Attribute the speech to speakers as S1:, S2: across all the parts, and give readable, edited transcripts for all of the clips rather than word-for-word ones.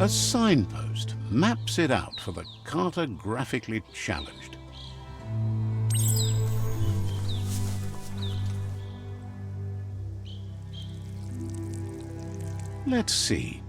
S1: A signpost maps it out for the cartographically challenged. Let's see.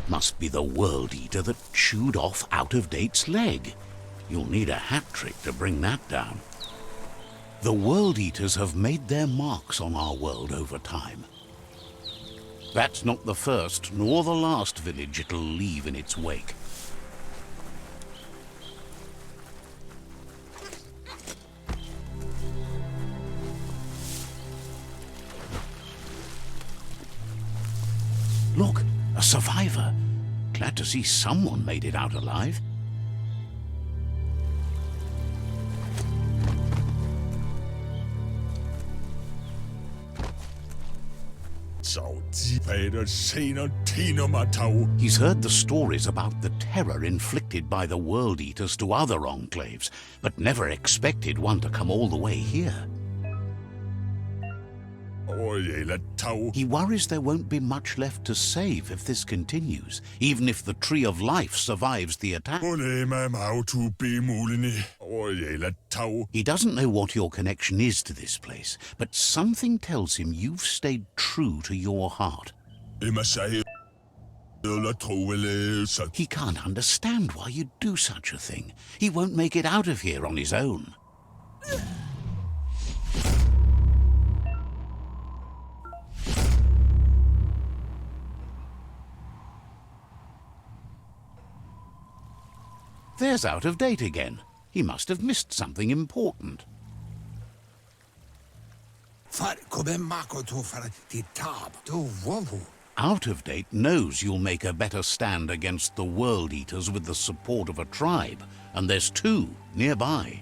S1: Must be the World Eater that chewed off Out-of-Date's leg. You'll need a hat trick to bring that down. The World Eaters have made their marks on our world over time. That's not the first nor the last village it'll leave in its wake. Look, a survivor. Glad to see someone made it out alive. He's heard the stories about the terror inflicted by the World Eaters to other enclaves, but never expected one to come all the way here. He worries there won't be much left to save if this continues, even if the Tree of Life survives the attack. He doesn't know what your connection is to this place, but something tells him you've stayed true to your heart. He can't understand why you'd do such a thing. He won't make it out of here on his own. There's Out-of-Date again. He must have missed something important. Out-of-Date knows you'll make a better stand against the World Eaters with the support of a tribe, and there's two nearby.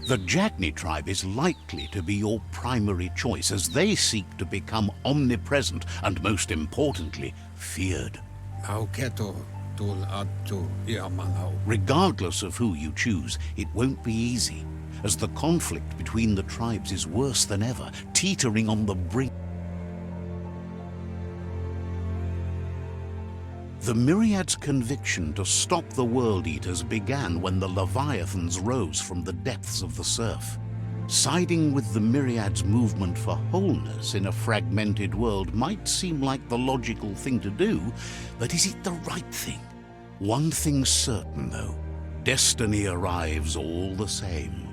S1: The Jagni tribe is likely to be your primary choice as they seek to become omnipresent and, most importantly, feared. Regardless of who you choose, it won't be easy, as the conflict between the tribes is worse than ever, teetering on the brink. The Myriad's conviction to stop the World Eaters began when the Leviathans rose from the depths of the surf. Siding with the Myriad's movement for wholeness in a fragmented world might seem like the logical thing to do, but is it the right thing? One thing's certain, though. Destiny arrives all the same.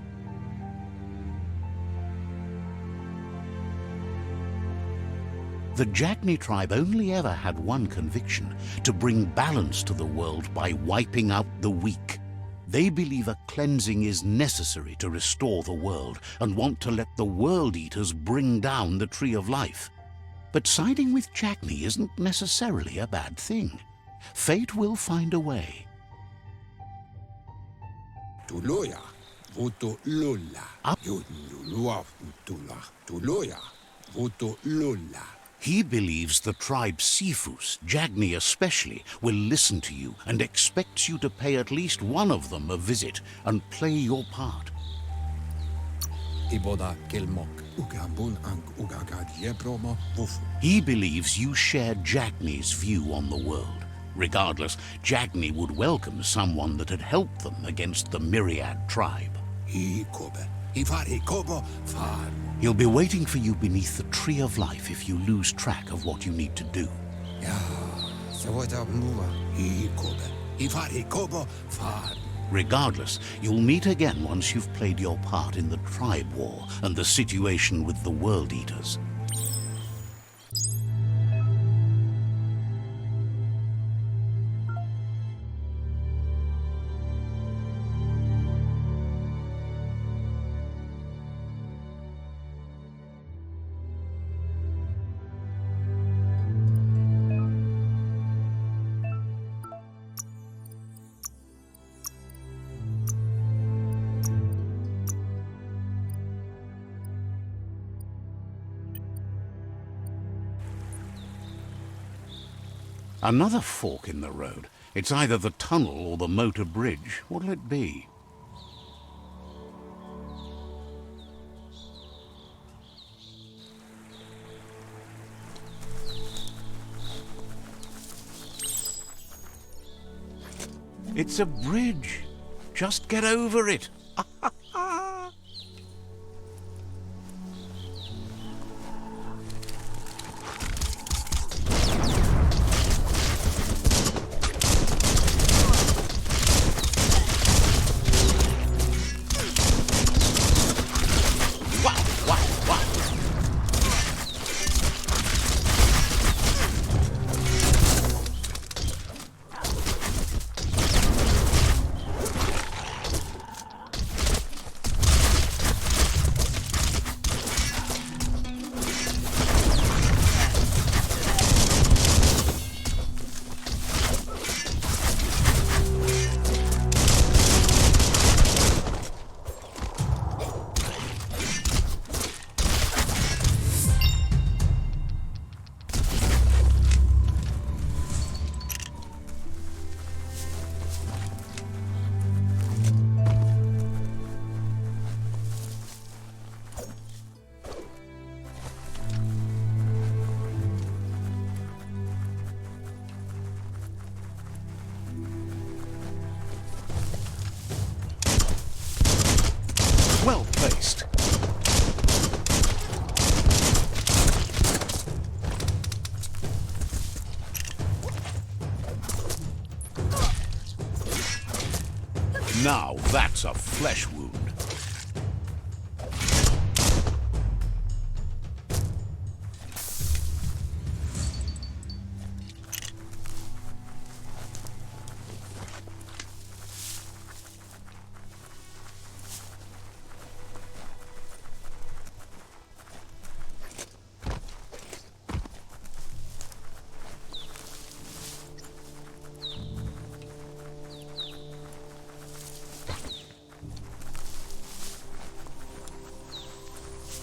S1: The Jagni tribe only ever had one conviction: to bring balance to the world by wiping out the weak. They believe a cleansing is necessary to restore the world and want to let the World Eaters bring down the Tree of Life. But siding with Jagni isn't necessarily a bad thing. Fate will find a way. He believes the tribe Sifus, Jagni especially, will listen to you and expects you to pay at least one of them a visit and play your part. He believes you share Jagni's view on the world. Regardless, Jagni would welcome someone that had helped them against the Myriad tribe. He'll be waiting for you beneath the Tree of Life if you lose track of what you need to do. Regardless, you'll meet again once you've played your part in the tribe war and the situation with the World Eaters. Another fork in the road. It's either the tunnel or the motor bridge. What'll it be? It's a bridge. Just get over it. Well placed. Now that's a flesh wound.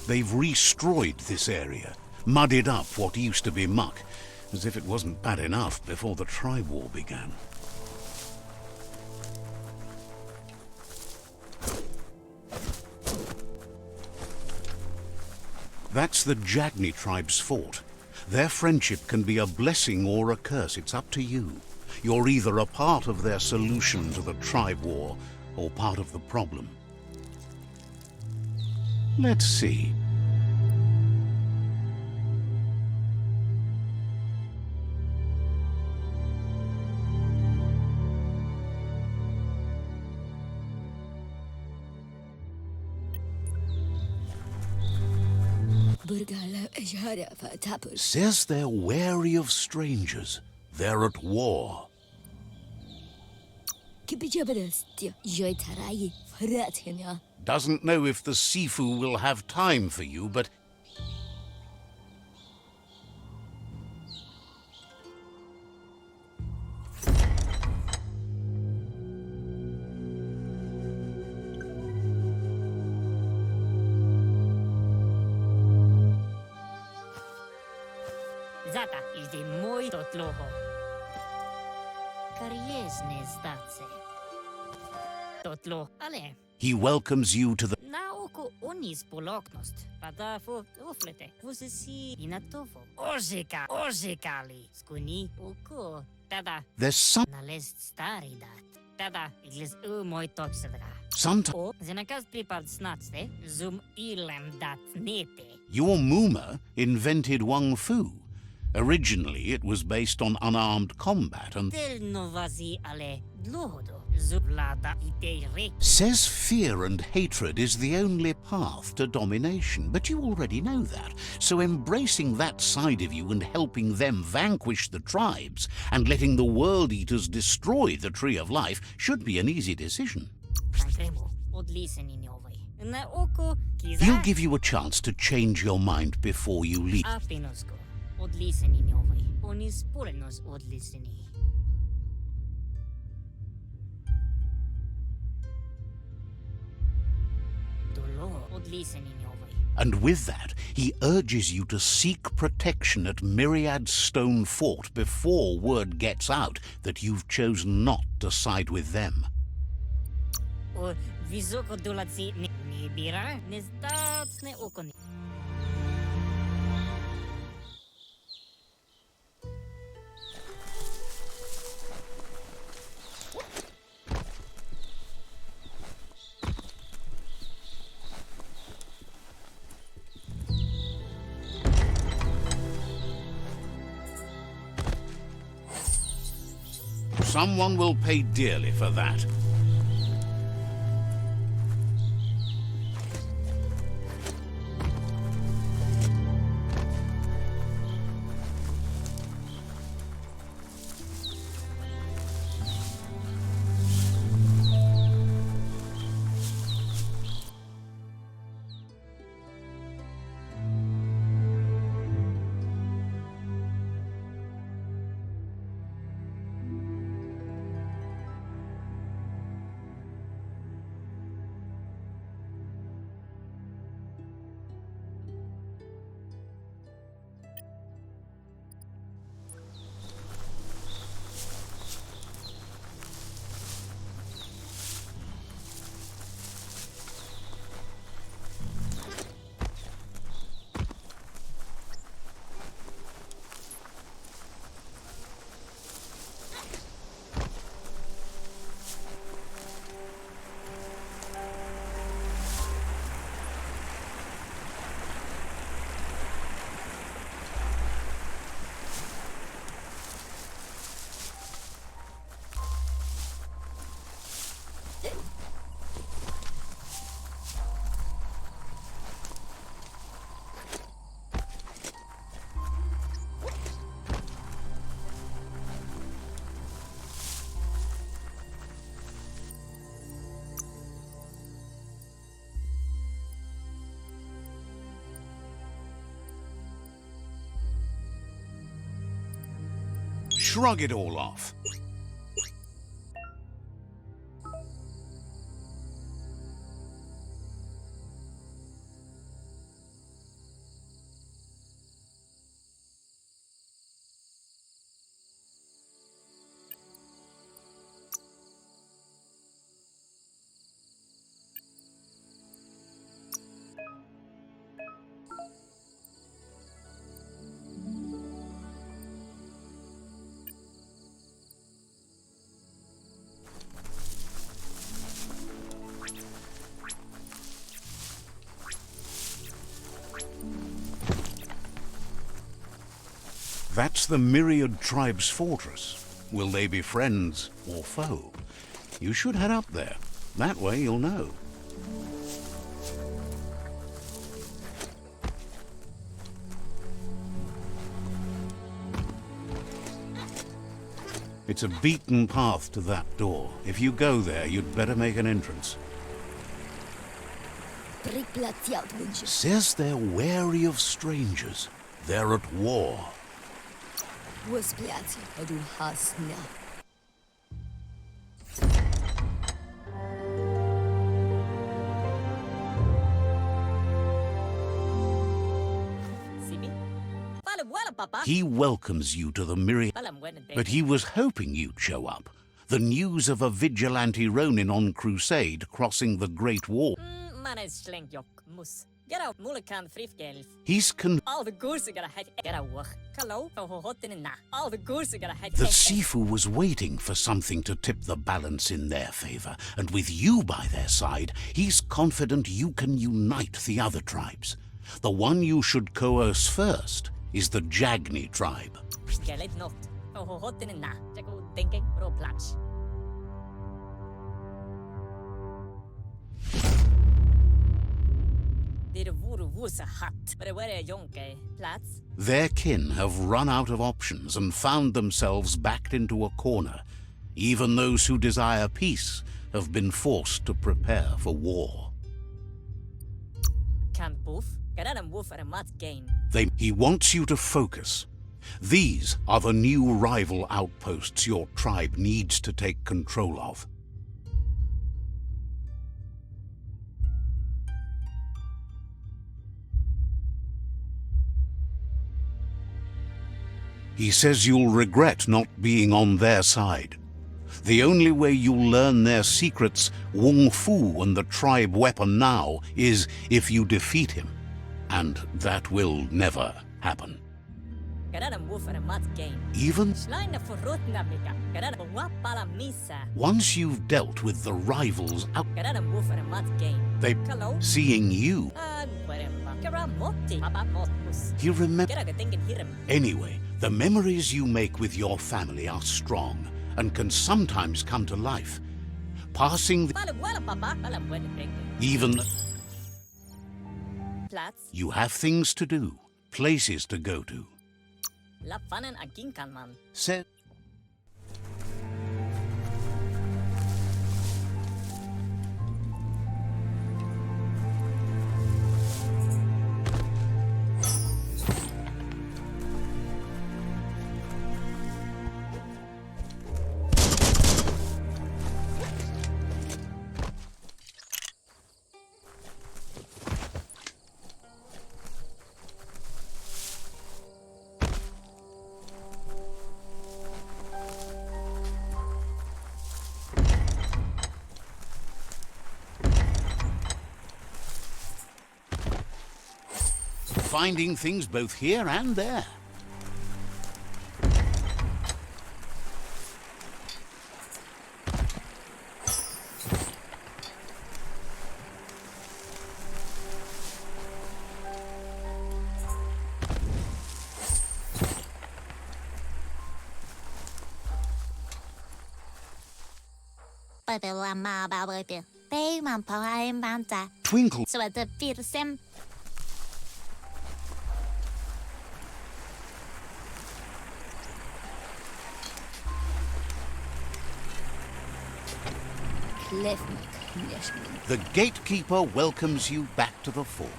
S1: They've destroyed this area, muddied up what used to be muck, as if it wasn't bad enough before the tribe war began. That's the Jagni tribe's fort. Their friendship can be a blessing or a curse. It's up to you. You're either a part of their solution to the tribe war or part of the problem. Let's see. Says they're wary of strangers. They're at war. Doesn't know if the Sifu will have time for you, but...
S2: Zata is muy totloho. Kariesne zdace. Totlo, ale.
S1: He welcomes you to the...
S2: Naoko onis poloknost. Padafo oflete. Vusisi inatovo. Ozekali. Skuni oko. Tada.
S1: There's some...
S2: Nalest staridat. Tada. Iglis muy toxedra.
S1: Sometimes...
S2: O, zenakas pripad snatste. Zoom ilem dat nete.
S1: Your Muma invented WUNG-FU. Originally, it was based on unarmed combat and says fear and hatred is the only path to domination, but you already know that. So embracing that side of you and helping them vanquish the tribes and letting the World Eaters destroy the Tree of Life should be an easy decision. He'll give you a chance to change your mind before you leave. And with that, he urges you to seek protection at Myriad Stone Fort before word gets out that you've chosen not to side with them. Someone will pay dearly for that. Shrug it all off. That's the Myriad Tribe's fortress. Will they be friends or foe? You should head up there. That way you'll know. It's a beaten path to that door. If you go there, you'd better make an entrance. Says they're wary of strangers. They're at war. He welcomes you to the Myriad, but he was hoping you'd show up. The news of a vigilante Ronin on crusade crossing the Great Wall. He's The Sifu was waiting for something to tip the balance in their favor, and with you by their side, he's confident you can unite the other tribes. The one you should coerce first is the Jagni tribe.
S2: Skelet not. Oh, hot in na. Jago thinking, ro plats. Det vore vusa hatt, but where jonke plats.
S1: Their kin have run out of options and found themselves backed into a corner. Even those who desire peace have been forced to prepare for war.
S2: Can't boof. Garan woof at a mat gain.
S1: He wants you to focus. These are the new rival outposts your tribe needs to take control of. He says you'll regret not being on their side. The only way you'll learn their secrets, WUNG-FU and the tribe weapon now, is if you defeat him. And that will never happen. Even once you've dealt with the rivals out, they seeing you. He remembers. Anyway, the memories you make with your family are strong and can sometimes come to life. Passing even you have things to do, places to go to. Said finding things both here and there. Twinkle. The gatekeeper welcomes you back to the fort.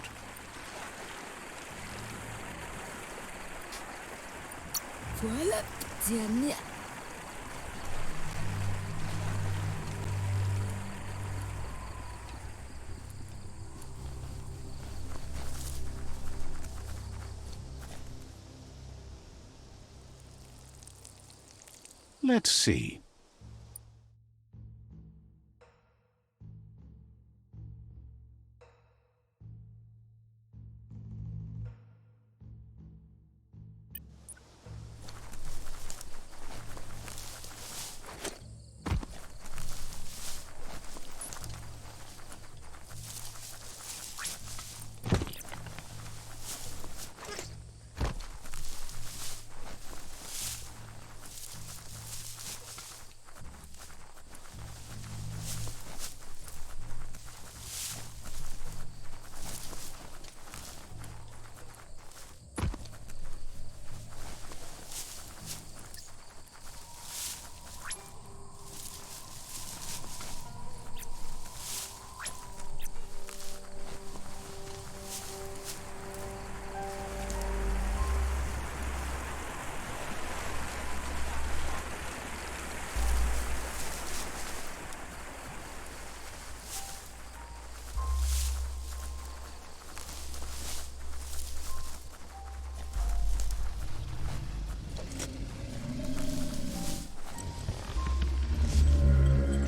S1: Let's see.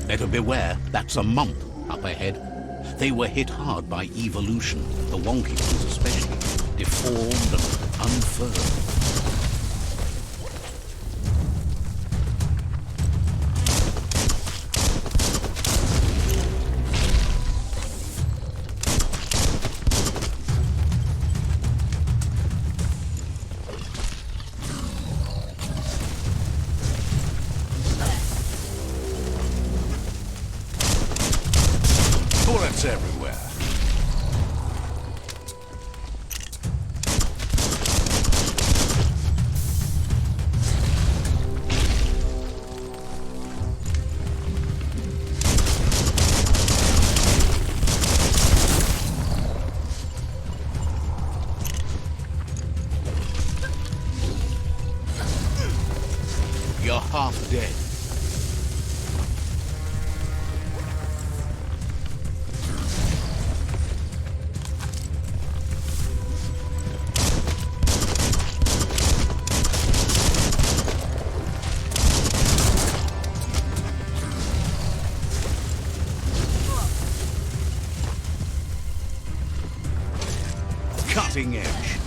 S1: Better beware, that's a mump up ahead. They were hit hard by evolution, the wonky ones especially, deformed and unfurled. dead. Cutting edge.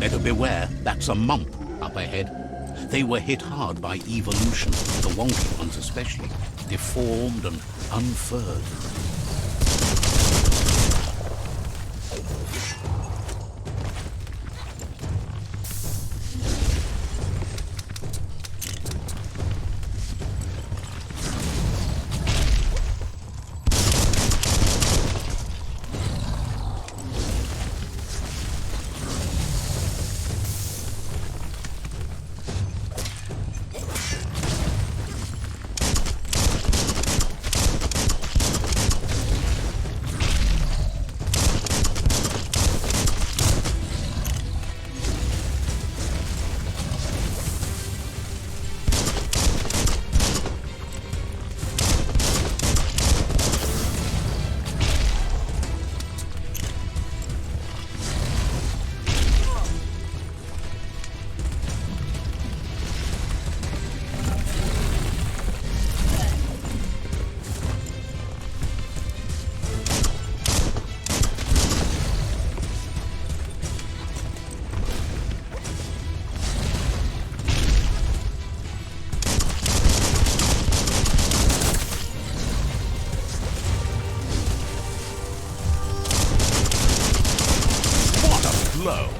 S1: Better beware, that's a mump up ahead. They were hit hard by evolution, the wonky ones especially, deformed and unfurred. Low.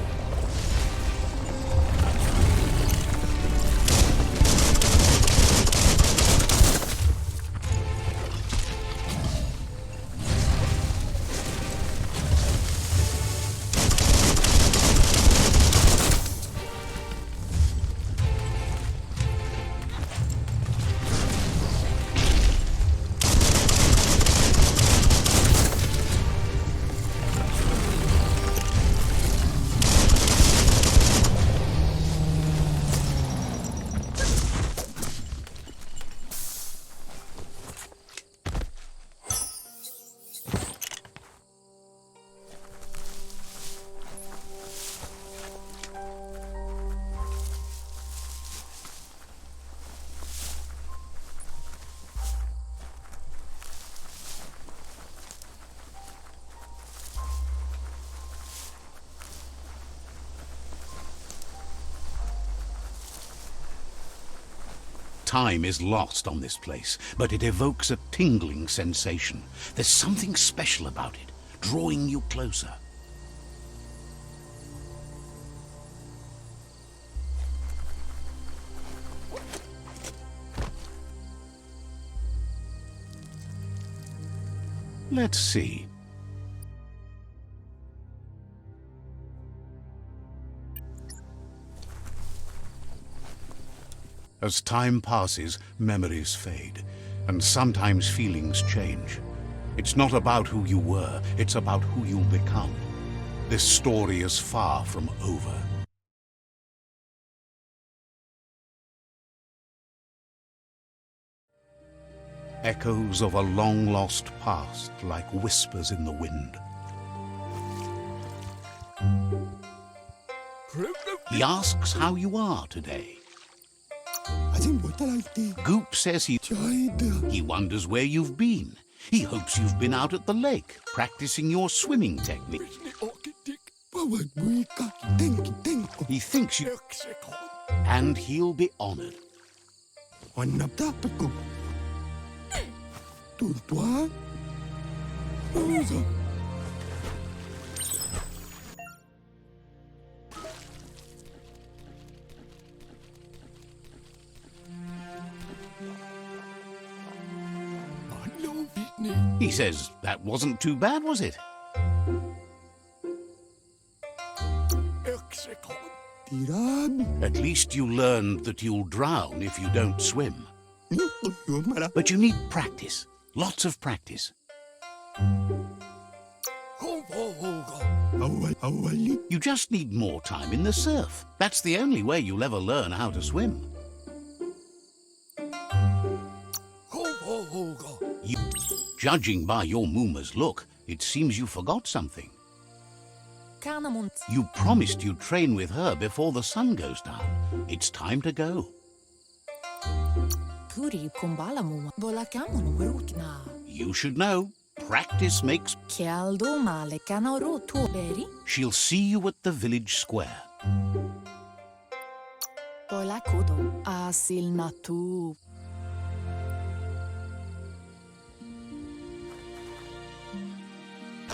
S1: Time is lost on this place, but it evokes a tingling sensation. There's something special about it, drawing you closer. Let's see. As time passes, memories fade, and sometimes feelings change. It's not about who you were, it's about who you'll become. This story is far from over. Echoes of a long-lost past, like whispers in the wind. He asks how you are today. Goop says he wonders where you've been. He hopes you've been out at the lake, practicing your swimming technique. He thinks you... And he'll be honored. He says, that wasn't too bad, was it? At least you learned that you'll drown if you don't swim. But you need practice. Lots of practice. You just need more time in the surf. That's the only way you'll ever learn how to swim. Judging by your Mooma's look, it seems you forgot something. You promised you'd train with her before the sun goes down. It's time to go. You should know. Practice makes... She'll see you at the village square.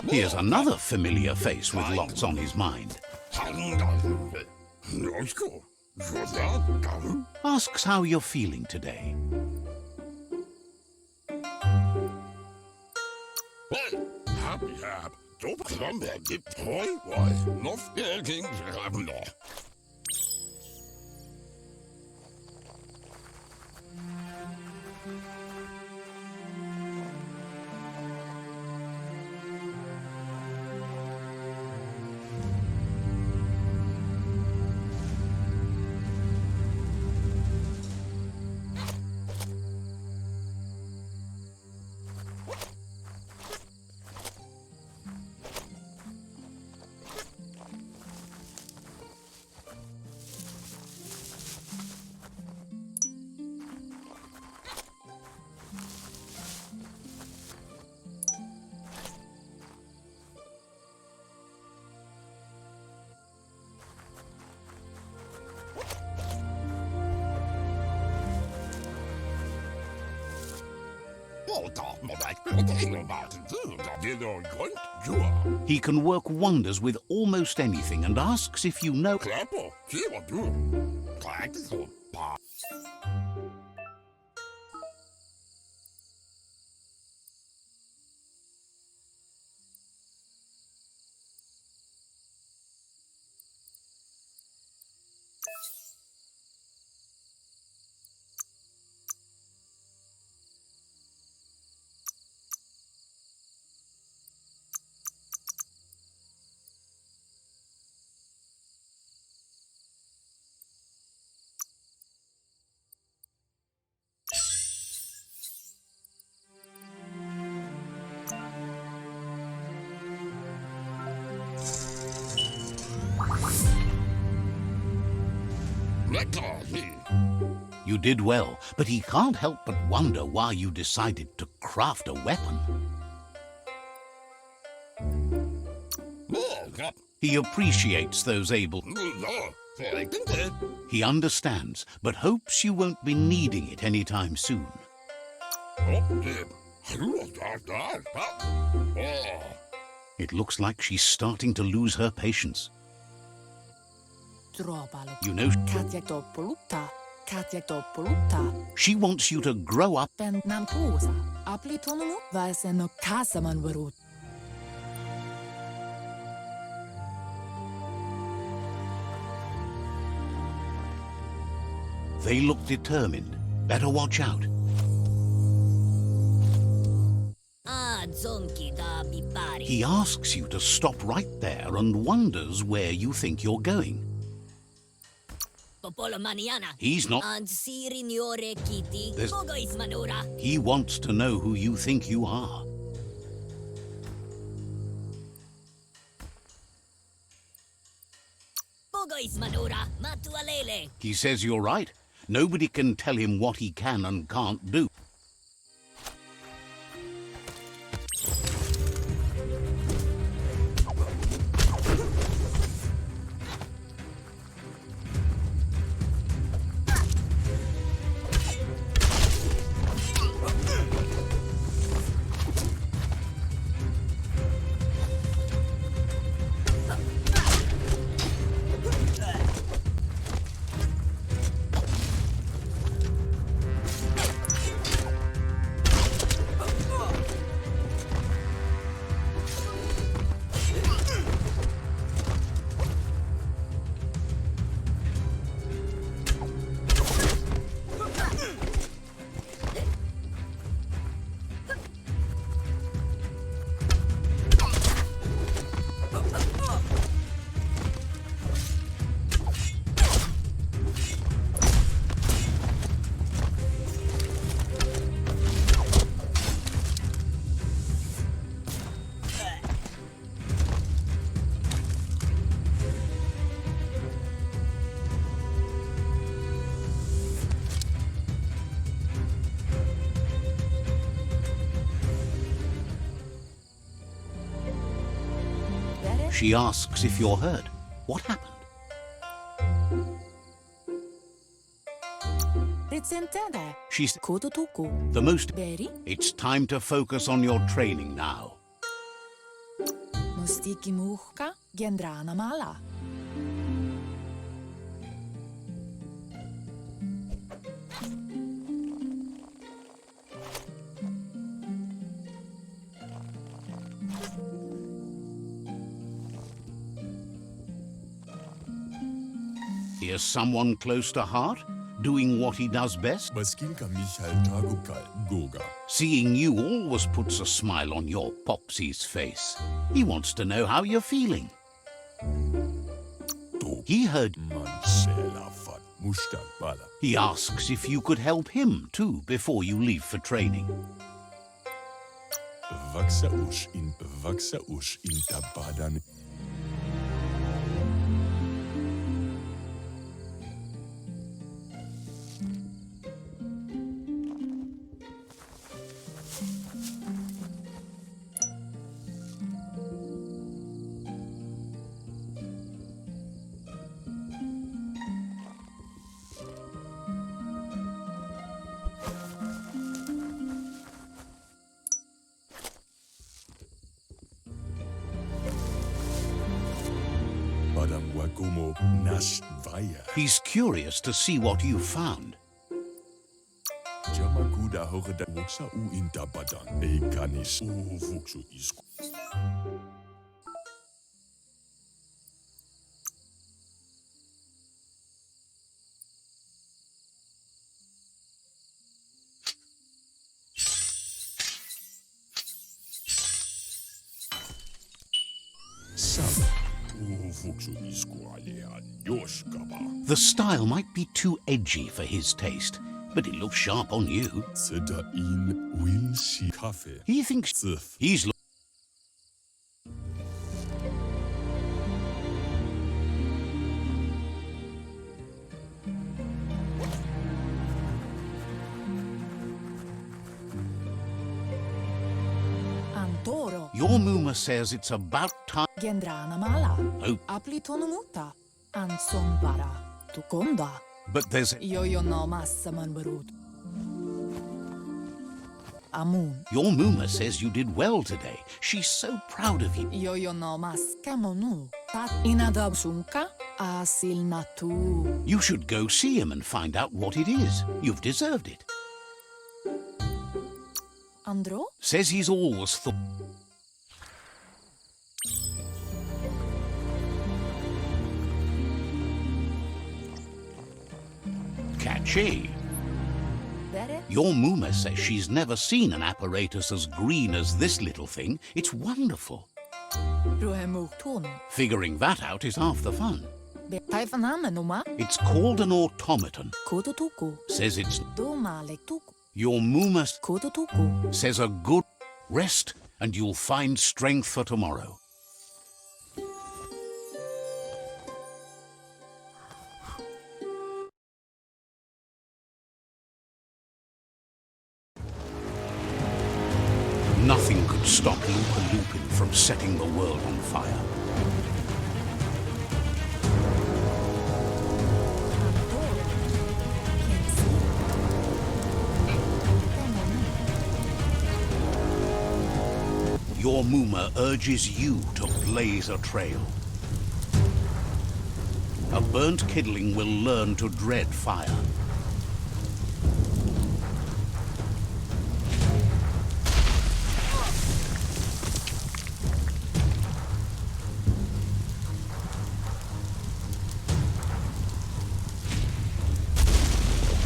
S1: Here's another familiar face with lots on his mind. Asks how you're feeling today. He can work wonders with almost anything and asks if you know... You did well, but he can't help but wonder why you decided to craft a weapon. He appreciates those able... He understands, but hopes you won't be needing it anytime soon. It looks like she's starting to lose her patience. You know, she wants you to grow up
S3: Aplitonomu väsen kasaman varut.
S1: They look determined. Better watch out.
S2: Zonki-da bipari.
S1: He asks you to stop right there and wonders where you think you're going.
S2: Popolo maniana.
S1: He's not.
S2: Signore Kitty.
S1: There's-
S2: Pogo is manura.
S1: He wants to know who you think you are.
S2: Pogo is manura. Matualele.
S1: He says you're right. Nobody can tell him what he can and can't do. She asks if you're hurt. What happened?
S3: Ritsentende.
S1: She's
S3: Kototuku.
S1: the most.
S3: Beri.
S1: It's time to focus on your training now.
S3: Mustiki muhka. Gendrana mala.
S1: Here's someone close to heart, doing what he does best. Seeing you always puts a smile on your Popsy's face. He wants to know how you're feeling. He heard. He asks if you could help him too before you leave for training. He's curious to see what you've found. The style might be too edgy for his taste, but it looks sharp on you. He thinks he's
S3: Antoro.
S1: Your Muma says it's about time.
S3: Gendrana mala.
S1: Oh,
S3: Aplitonomuta. Anson bara. Tukonda.
S1: but there's
S3: Yo no massaman varut. Amun.
S1: your Muma says you did well today. She's so proud of you.
S3: Yo no maskamonu. Tat inadabsunka. Asil natu.
S1: You should go see him and find out what it is. You've deserved it.
S3: Andro?
S1: Says he's always thought... Catchy.
S3: Vere?
S1: Your Muma says she's never seen an apparatus as green as this little thing. It's wonderful.
S3: Ruhemukton.
S1: Figuring that out is half the fun.
S3: Taifaname numa?
S1: It's called an automaton.
S3: Kototuku.
S1: Says it's...
S3: Domale tuku.
S1: Your Muma
S3: Kototuku.
S1: says a good rest and you'll find strength for tomorrow. Nothing could stop LUPA-LUPIN from setting the world on fire. Your Muma urges you to blaze a trail. A burnt kidling will learn to dread fire.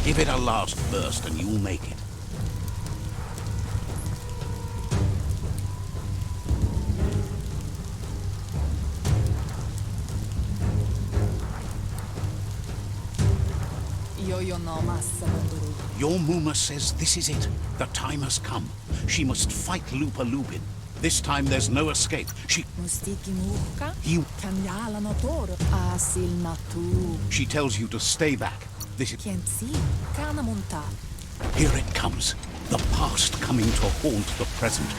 S1: Give it a last burst and you'll make it. Your Muma says this is it. The time has come. She must fight LUPA-LUPIN. This time there's no escape. She tells you to stay back. This is... Here it comes. The past coming to haunt the present.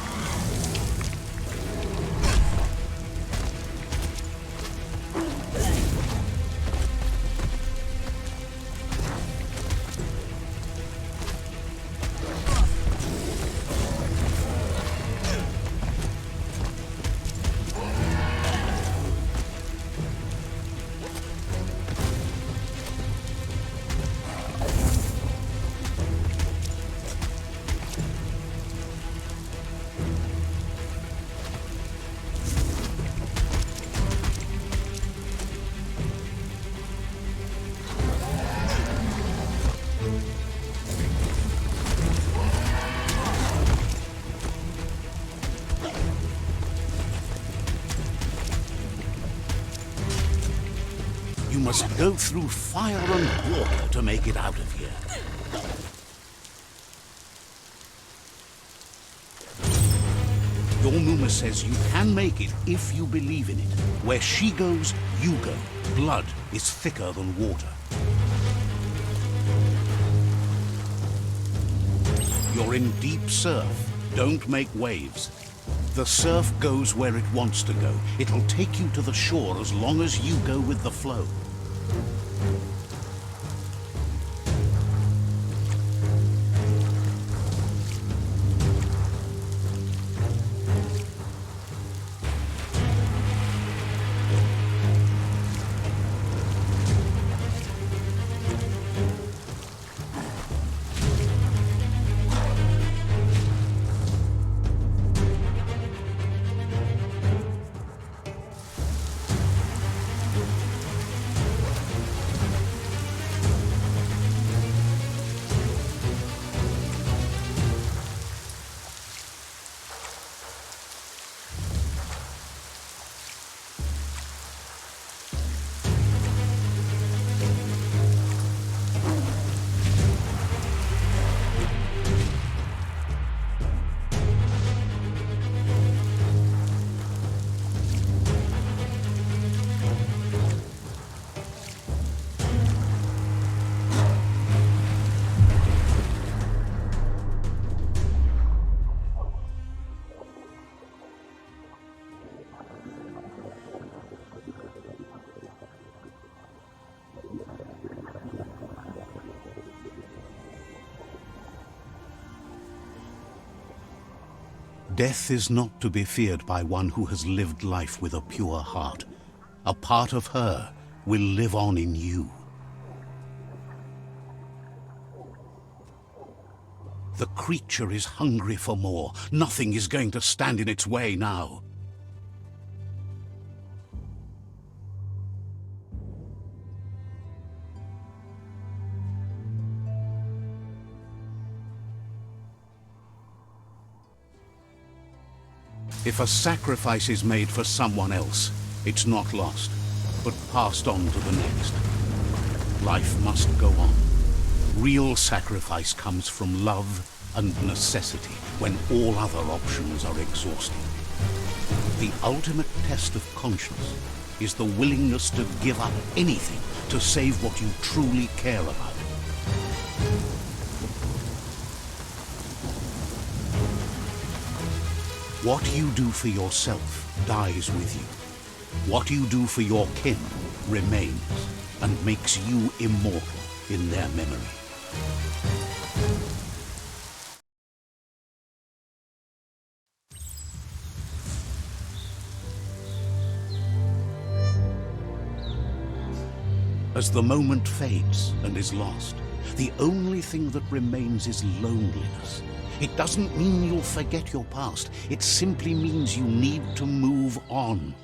S1: You must go through fire and water to make it out of here. Your Muma says you can make it if you believe in it. Where she goes, you go. Blood is thicker than water. You're in deep surf. Don't make waves. The surf goes where it wants to go. It'll take you to the shore as long as you go with the flow. Death is not to be feared by one who has lived life with a pure heart. A part of her will live on in you. The creature is hungry for more. Nothing is going to stand in its way now. If a sacrifice is made for someone else, it's not lost, but passed on to the next. Life must go on. Real sacrifice comes from love and necessity when all other options are exhausted. The ultimate test of conscience is the willingness to give up anything to save what you truly care about. What you do for yourself dies with you. What you do for your kin remains and makes you immortal in their memory. As the moment fades and is lost, the only thing that remains is loneliness. It doesn't mean you'll forget your past. It simply means you need to move on.